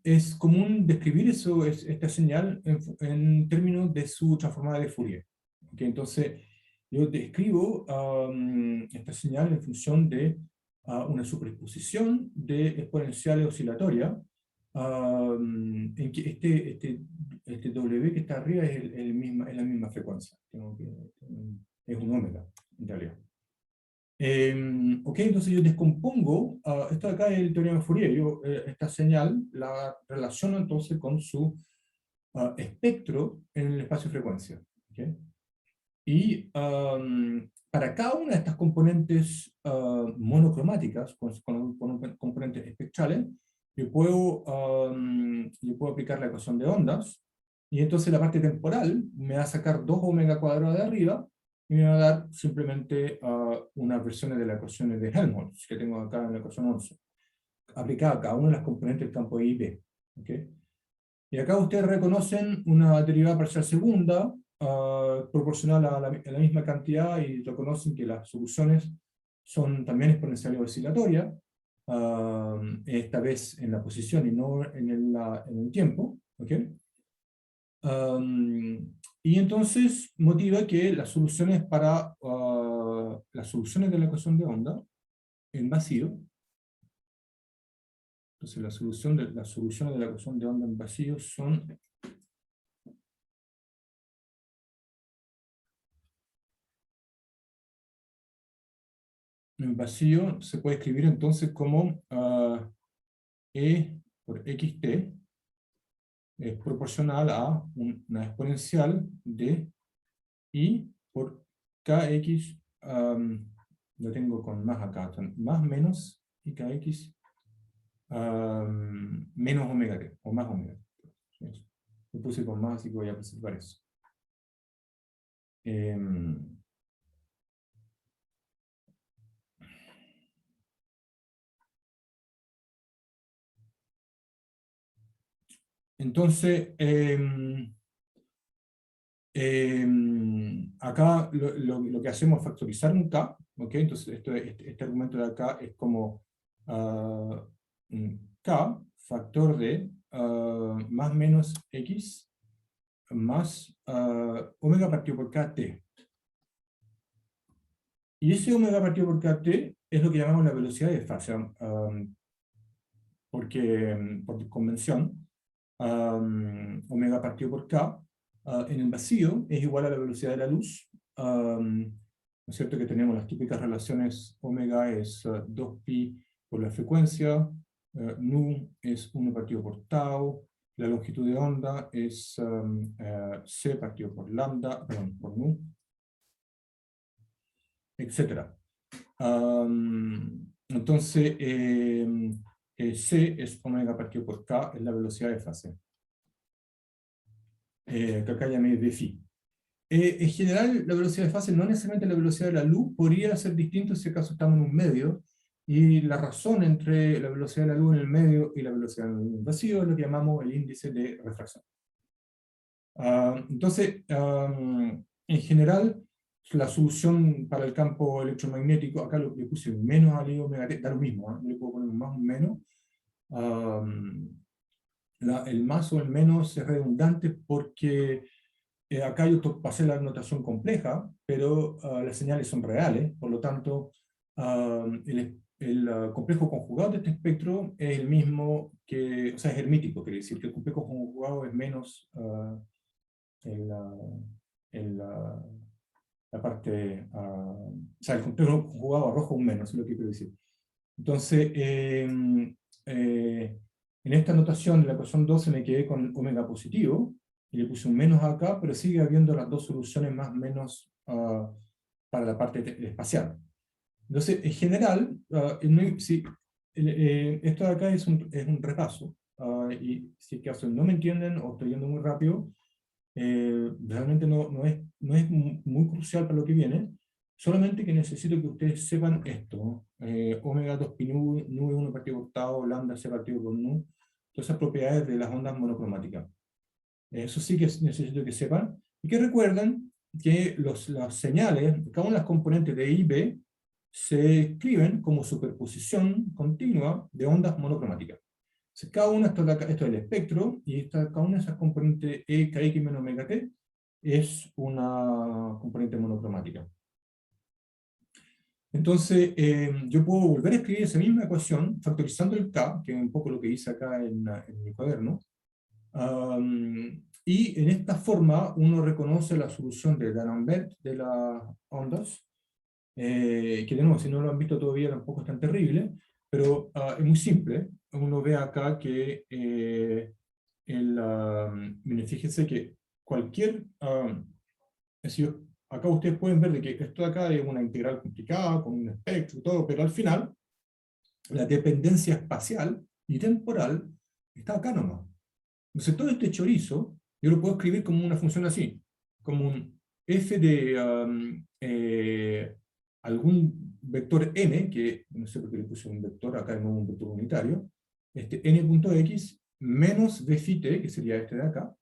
Es común describir esta señal en términos de su transformada de Fourier. ¿Okay? Entonces, yo describo esta señal en función de una superposición de exponenciales oscilatorias en que este W que está arriba es la misma frecuencia. Es un omega, en realidad. Ok, entonces yo descompongo, esto de acá es el teorema de Fourier, yo esta señal la relaciono entonces con su espectro en el espacio-frecuencia. ¿Okay? Y para cada una de estas componentes monocromáticas, con componentes espectrales, yo puedo aplicar la ecuación de ondas, y entonces la parte temporal me va a sacar 2 omega cuadrado de arriba, y me va a dar simplemente unas versiones de las ecuaciones de Helmholtz, que tengo acá en la ecuación 11, aplicada a cada una de las componentes del campo I y B. ¿Okay? Y acá ustedes reconocen una derivada parcial segunda, proporcional a la misma cantidad, y reconocen que las soluciones son también exponenciales oscilatorias, esta vez en la posición y no en el tiempo. ¿Okay? Y entonces motiva que las soluciones las soluciones de la ecuación de onda en vacío, entonces las soluciones de la ecuación de onda en vacío son en vacío se puede escribir entonces como E por xt es proporcional a una exponencial de I por kx, lo tengo con más acá, más menos y kx menos omega t, o más omega t. Lo puse con más, así que voy a preservar eso. Entonces, acá lo que hacemos es factorizar un K, ¿okay? Entonces este argumento de acá es como un K, factor de más menos X, más omega partido por KT. Y ese omega partido por KT es lo que llamamos la velocidad de fase, porque por convención, omega partido por K, en el vacío es igual a la velocidad de la luz. ¿No es cierto que tenemos las típicas relaciones? Omega es 2pi por la frecuencia, nu es 1 partido por tau, la longitud de onda es c partido por lambda, perdón, por nu, etc. Entonces, c es omega partido por k, es la velocidad de fase. Que acá llamé de phi. En general, la velocidad de fase no necesariamente la velocidad de la luz, podría ser distinto si acaso estamos en un medio, y la razón entre la velocidad de la luz en el medio y la velocidad de la luz en el vacío es lo que llamamos el índice de refracción. Entonces, en general, la solución para el campo electromagnético, acá le puse un menos al omega t, da lo mismo, no le puedo poner un más o un menos. El más o el menos es redundante porque acá yo pasé la notación compleja, pero las señales son reales, por lo tanto, el complejo conjugado de este espectro es el mismo que, o sea, es hermítico, quiere decir que el complejo conjugado es menos la parte, o sea, el complejo conjugado arroja un menos, es lo que quiero decir. Entonces, en esta notación de la ecuación 12 me quedé con omega positivo, y le puse un menos acá, pero sigue habiendo las dos soluciones más o menos para la parte espacial. Entonces, en general, esto de acá es un repaso, y si acaso no me entienden o estoy yendo muy rápido, realmente no es muy crucial para lo que viene, solamente que necesito que ustedes sepan esto, omega 2pi nu es 1 partido por tau, lambda c partido por nu, todas esas propiedades de las ondas monocromáticas. Eso sí que necesito que sepan, y que recuerden que las señales, cada una de las componentes de I y B, se escriben como superposición continua de ondas monocromáticas. Entonces, cada una, esto es el espectro, y cada una de esas componentes E, kx menos omega t, es una componente monocromática. Entonces, yo puedo volver a escribir esa misma ecuación factorizando el K, que es un poco lo que hice acá en mi cuaderno. Y en esta forma uno reconoce la solución de D'Alembert de las ondas, que de nuevo, si no lo han visto todavía tampoco es tan terrible, pero es muy simple. Uno ve acá que, miren, fíjense que cualquier, es decir, acá ustedes pueden ver de que esto de acá es una integral complicada, con un espectro y todo, pero al final, la dependencia espacial y temporal está acá nomás. Entonces todo este chorizo, yo lo puedo escribir como una función así, como un f de algún vector n, que no sé por qué le puse un vector, acá no un vector unitario, n.x menos b phi t, que sería este de acá,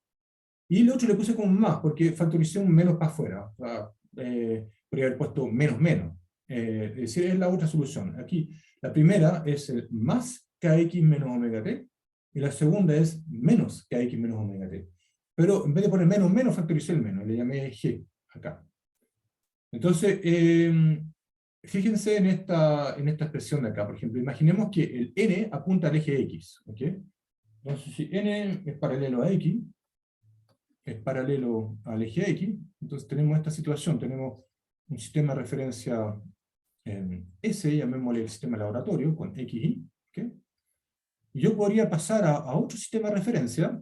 y el otro le puse como un más, porque factoricé un menos para afuera. O sea, podría haber puesto menos menos. Es decir, es la otra solución. Aquí, la primera es el más kx menos omega t, y la segunda es menos kx menos omega t. Pero en vez de poner menos menos, factoricé el menos, le llamé g acá. Entonces, fíjense en esta expresión de acá. Por ejemplo, imaginemos que el n apunta al eje x. ¿Okay? Entonces, si n es paralelo a x, es paralelo al eje X, entonces tenemos esta situación, tenemos un sistema de referencia S, llamémosle el sistema laboratorio, con XY, ¿okay? Y yo podría pasar a otro sistema de referencia,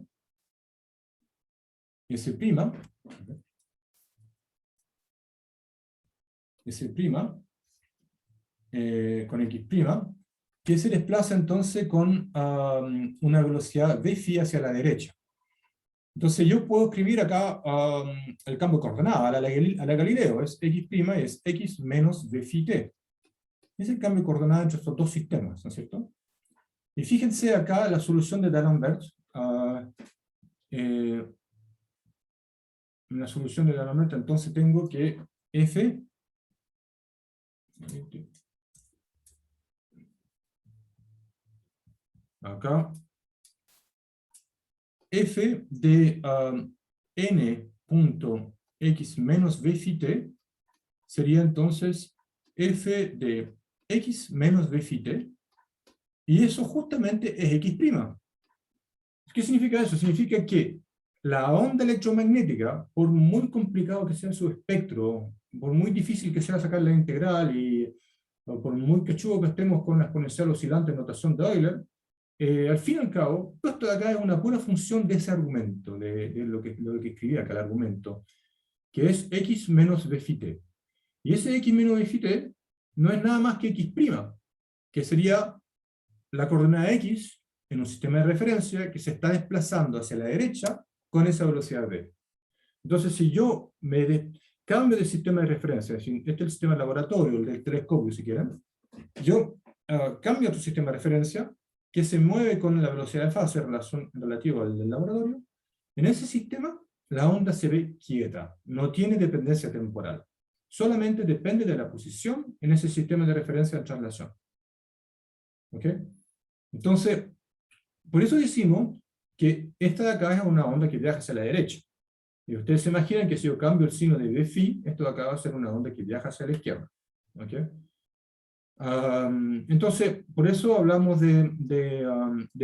S', con X', que se desplaza entonces con una velocidad v hacia la derecha. Entonces yo puedo escribir acá el cambio de coordenada a la Galileo, es x' es x menos v phi t. Es el cambio de coordenada entre estos dos sistemas, ¿no es cierto? Y fíjense acá la solución de D'Alembert. En la solución de D'Alembert entonces tengo que f acá f de n punto x menos v phi t sería entonces f de x menos v phi t, y eso justamente es x'. ¿Qué significa eso? Significa que la onda electromagnética, por muy complicado que sea su espectro, por muy difícil que sea sacar la integral, y por muy cachudo que estemos con la exponencial oscilante en notación de Euler, al fin y al cabo, todo esto de acá es una pura función de ese argumento, de lo que escribí acá, el argumento, que es x menos b phi t. Y ese x menos b phi t no es nada más que x', que sería la coordenada x en un sistema de referencia que se está desplazando hacia la derecha con esa velocidad v. Entonces, si yo cambio de sistema de referencia, este es el sistema de laboratorio, el del telescopio si quieren, yo cambio a otro sistema de referencia que se mueve con la velocidad de fase relativa al del laboratorio. En ese sistema, la onda se ve quieta, no tiene dependencia temporal. Solamente depende de la posición en ese sistema de referencia de traslación. ¿Ok? Entonces, por eso decimos que esta de acá es una onda que viaja hacia la derecha. Y ustedes se imaginan que si yo cambio el signo de b phi, esto de acá va a ser una onda que viaja hacia la izquierda. ¿Ok? Entonces, por eso hablamos de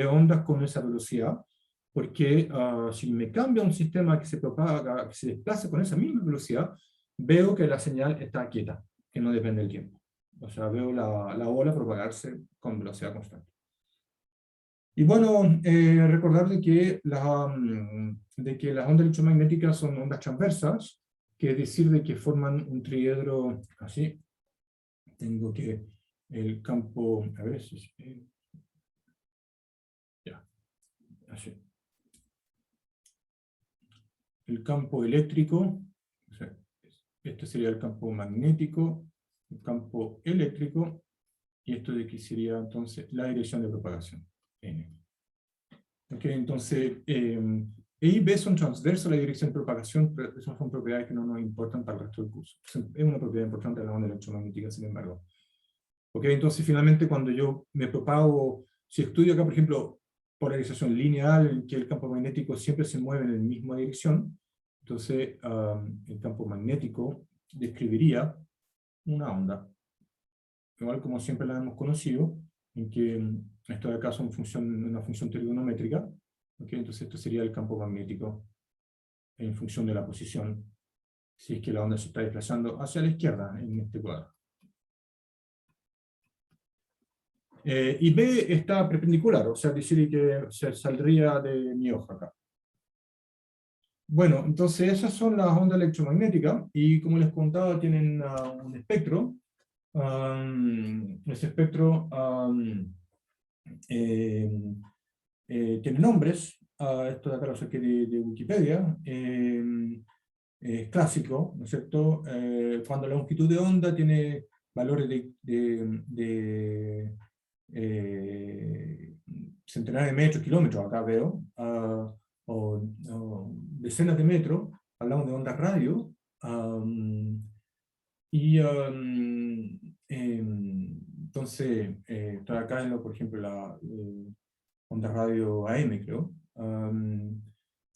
ondas con esa velocidad, porque si me cambia un sistema que se propaga, que se desplaza con esa misma velocidad, veo que la señal está quieta, que no depende del tiempo. O sea, veo la ola propagarse con velocidad constante. Y bueno, recordar de que las ondas electromagnéticas son ondas transversas, que es decir, de que forman un triedro así. Tengo que el campo, a ver si ya, así. El campo eléctrico, o sea, este sería el campo magnético, el campo eléctrico, y esto de aquí sería entonces la dirección de propagación, N. Ok, entonces, E y B son transversas a la dirección de propagación, pero esas son propiedades que no nos importan para el resto del curso. Es una propiedad importante de la onda electromagnética, sin embargo. Ok, entonces finalmente cuando yo me propago, si estudio acá, por ejemplo, polarización lineal, en que el campo magnético siempre se mueve en la misma dirección, entonces el campo magnético describiría una onda igual como siempre la hemos conocido, en que esto de acá es una función trigonométrica, ¿okay? Entonces esto sería el campo magnético en función de la posición, si es que la onda se está desplazando hacia la izquierda en este cuadro. Y B está perpendicular, o sea, decir que se saldría de mi hoja acá. Bueno, entonces esas son las ondas electromagnéticas, y como les contaba, tienen un espectro. Ese espectro tiene nombres. Esto de acá lo saqué de Wikipedia. Es clásico, ¿no es cierto? Cuando la longitud de onda tiene valores de centenares de metros, kilómetros, acá veo, o decenas de metros, hablamos de ondas radio. Entonces, estoy acá en por ejemplo, la onda radio AM, creo.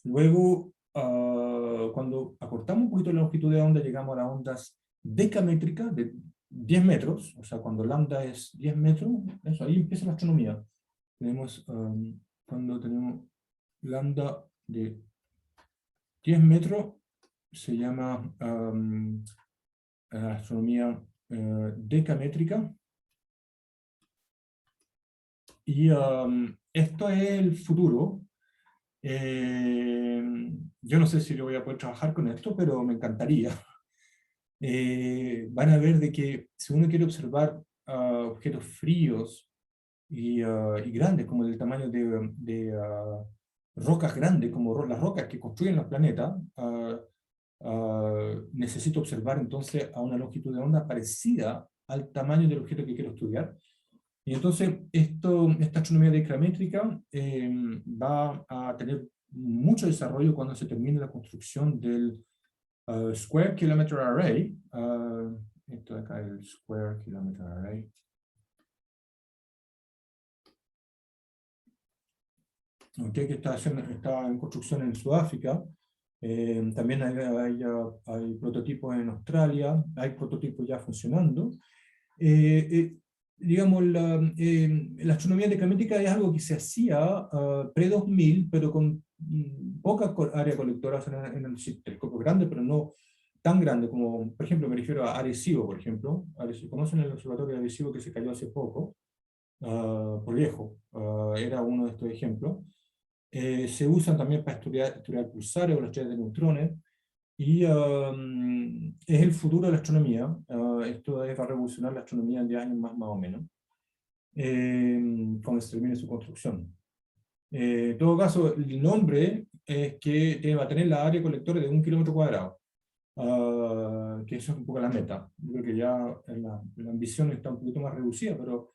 Luego, cuando acortamos un poquito la longitud de onda, llegamos a las ondas decamétricas de 10 metros, o sea, cuando lambda es 10 metros, eso, ahí empieza la astronomía. Tenemos, cuando tenemos lambda de 10 metros, se llama astronomía decamétrica. Y esto es el futuro. Yo no sé si yo voy a poder trabajar con esto, pero me encantaría. Van a ver de que si uno quiere observar objetos fríos y grandes, como del tamaño de rocas grandes, como las rocas que construyen los planetas, necesito observar entonces a una longitud de onda parecida al tamaño del objeto que quiero estudiar. Y entonces esta astronomía diacrométrica va a tener mucho desarrollo cuando se termine la construcción del Square Kilometer Array. Esto de acá es el Square Kilometer Array. Okay, que está en construcción en Sudáfrica. También hay prototipos en Australia, hay prototipos ya funcionando. Digamos, la astronomía diacrométrica es algo que se hacía pre-2000, pero con poca área colectora en el telescopio grande, pero no tan grande como, por ejemplo, me refiero a Arecibo, por ejemplo. ¿Conocen el observatorio de Arecibo que se cayó hace poco? Por viejo, era uno de estos ejemplos. Se usan también para estudiar pulsares o las estrellas de neutrones, y es el futuro de la astronomía. Esto va a revolucionar la astronomía en 10 años más o menos, cuando se termine su construcción. En todo caso, el nombre es que va a tener la área colectora de 1 kilómetro cuadrado, que eso es un poco la meta. Yo creo que ya la ambición está un poquito más reducida, pero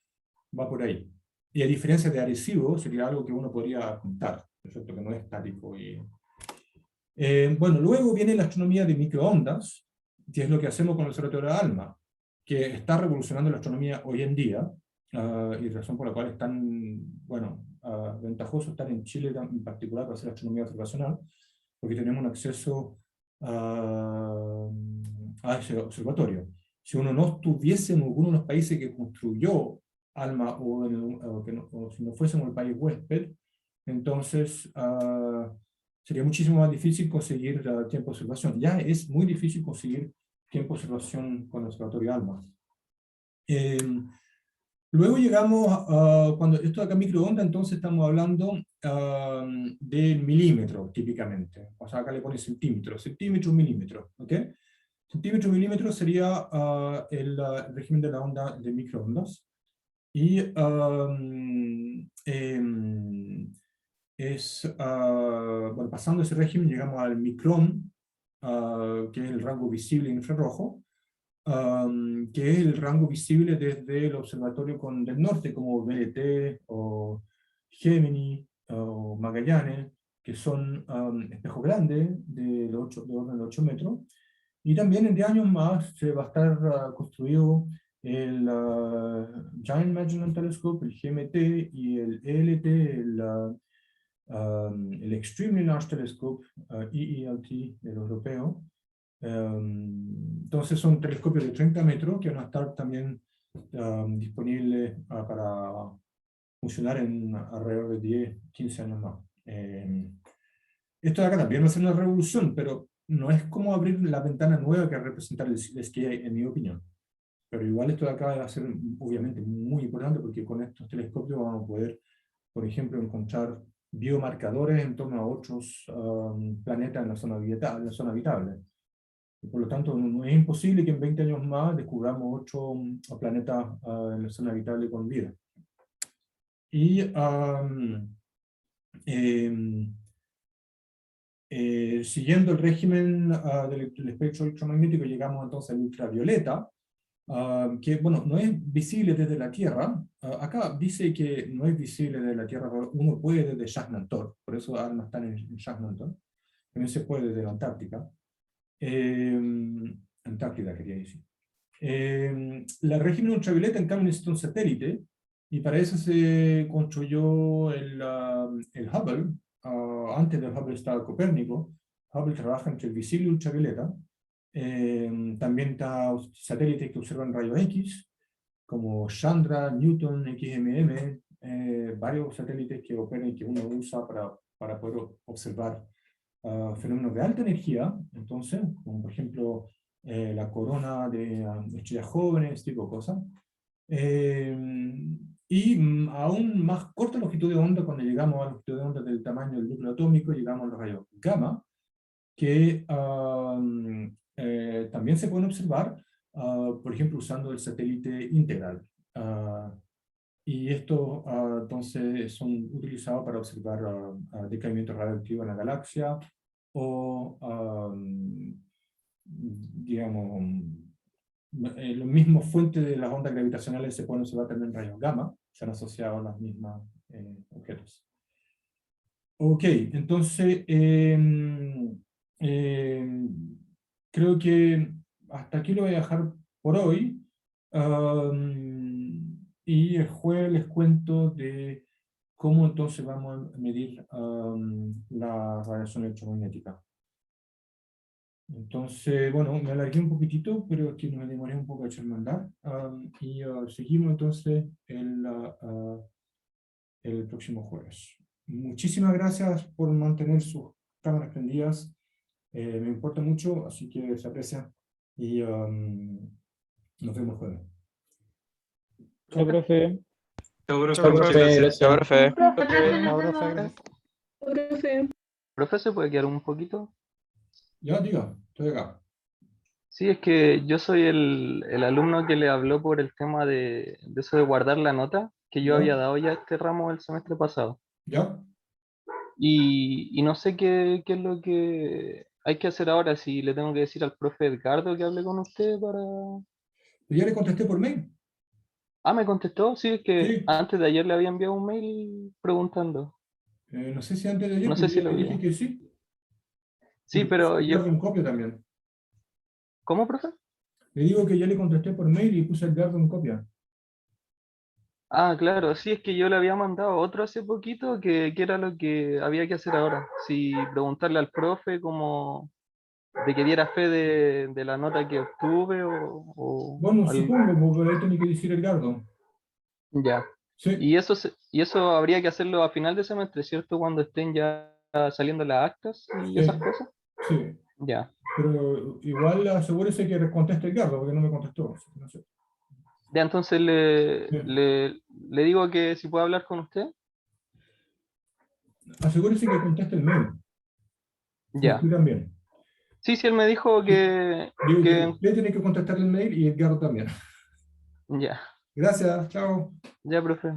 va por ahí. Y a diferencia de Arecibo, sería algo que uno podría contar, ¿cierto? Que no es estático. Bueno, luego viene la astronomía de microondas, que es lo que hacemos con el observatorio de ALMA, que está revolucionando la astronomía hoy en día, y razón por la cual es tan, bueno, ventajoso estar en Chile en particular para hacer astronomía observacional, porque tenemos un acceso a ese observatorio. Si uno no estuviese en alguno de los países que construyó ALMA, o si no fuésemos el país huésped, entonces sería muchísimo más difícil conseguir tiempo de observación. Ya es muy difícil conseguir tiempo de observación con el observatorio ALMA. Luego llegamos cuando esto de acá microondas, entonces estamos hablando del milímetro, típicamente. O sea, acá le pone centímetro, milímetro, ¿ok? Centímetro, milímetro sería el régimen de la onda de microondas. Y bueno, pasando ese régimen llegamos al micrón, que es el rango visible infrarrojo, que es el rango visible desde el observatorio del norte, como VLT o Gemini o Magallanes, que son espejos grandes de orden de 8 metros. Y también en 10 años más se va a estar construido el Giant Magellan Telescope, el GMT, y el ELT, el Extremely Large Telescope, EELT, el europeo. Entonces son telescopios de 30 metros que van a estar también disponible para funcionar en alrededor de 10, 15 años más. Esto de acá también va a ser una revolución, pero no es como abrir la ventana nueva que representa el SKA, en mi opinión. Pero igual esto de acá va a ser obviamente muy importante porque con estos telescopios vamos a poder, por ejemplo, encontrar biomarcadores en torno a otros planetas en la zona habitable. Y por lo tanto, no es imposible que en 20 años más descubramos otro planeta en la zona habitable con vida. Y siguiendo el régimen del espectro electromagnético, llegamos entonces al ultravioleta, que bueno, no es visible desde la Tierra. Acá dice que no es visible desde la Tierra, pero uno puede desde Yasnantor, por eso ahora no están en Yasnantor. También se puede desde la Antártica. Antártida quería decir. La régimen ultravioleta en cambio necesita un satélite, y para eso se construyó el Hubble. Antes del Hubble estaba Copérnico. Hubble trabaja entre el visible y ultravioleta. También está satélites que observan rayos X, como Chandra, Newton, XMM, varios satélites que operan y que uno usa para poder observar fenómenos de alta energía, entonces, como por ejemplo la corona de estrellas jóvenes, tipo de cosas. Y aún más corta longitud de onda, cuando llegamos a la longitud de onda del tamaño del núcleo atómico, llegamos a los rayos gamma, que también se pueden observar, por ejemplo, usando el satélite integral. Y estos entonces son utilizados para observar decaimiento radioactivo en la galaxia, o digamos, los mismos fuentes de las ondas gravitacionales se pueden observar también en rayos gamma, se han asociado a las mismas objetos. Ok, entonces creo que hasta aquí lo voy a dejar por hoy. Y el jueves les cuento de cómo entonces vamos a medir la radiación electromagnética. Entonces, bueno, me alargué un poquitito, pero es que me demoré un poco a echarme a andar. Y seguimos entonces el próximo jueves. Muchísimas gracias por mantener sus cámaras prendidas. Me importa mucho, así que se aprecia. Y nos vemos jueves. Chao, profe. Chao, profe. Chao, Muchas profe, gracias. gracias. profe. Chao, profe, gracias. Profe. Profe, ¿se puede quedar un poquito? Ya, diga, estoy acá. Sí, es que yo soy el alumno que le habló por el tema de eso de guardar la nota, que yo ¿Ya? había dado ya este ramo el semestre pasado. ¿Ya? Y no sé qué es lo que hay que hacer ahora, si le tengo que decir al profe Edgardo que hable con usted para... Ya le contesté por mail. Ah, me contestó, sí, es que Sí. antes de ayer le había enviado un mail preguntando. No sé si antes de ayer, No sé pero si ya lo le vio. dije que sí. Sí, pero Yo yo... un copia también. ¿Cómo, profe? Le digo que ya le contesté por mail y puse el Edgardo en copia. Ah, claro, sí, es que yo le había mandado otro hace poquito que era lo que había que hacer ahora. Si preguntarle al profe como de que diera fe de la nota que obtuve o Bueno, supongo, porque ahí tiene que decir Edgardo. ya. Sí, Y eso habría que hacerlo a final de semestre, ¿cierto? Cuando estén ya saliendo las actas y sí, esas cosas. sí. Ya. Pero igual asegúrese que conteste Edgardo, porque no me contestó. Así que no sé. Ya, entonces Sí. le digo que si puede hablar con usted. Asegúrese que conteste el mail. Sí, Ya. tú también. Sí, sí, él me dijo que Digo que usted tiene que contestar el mail y Edgardo también. ya. Gracias, chao. Ya, profe.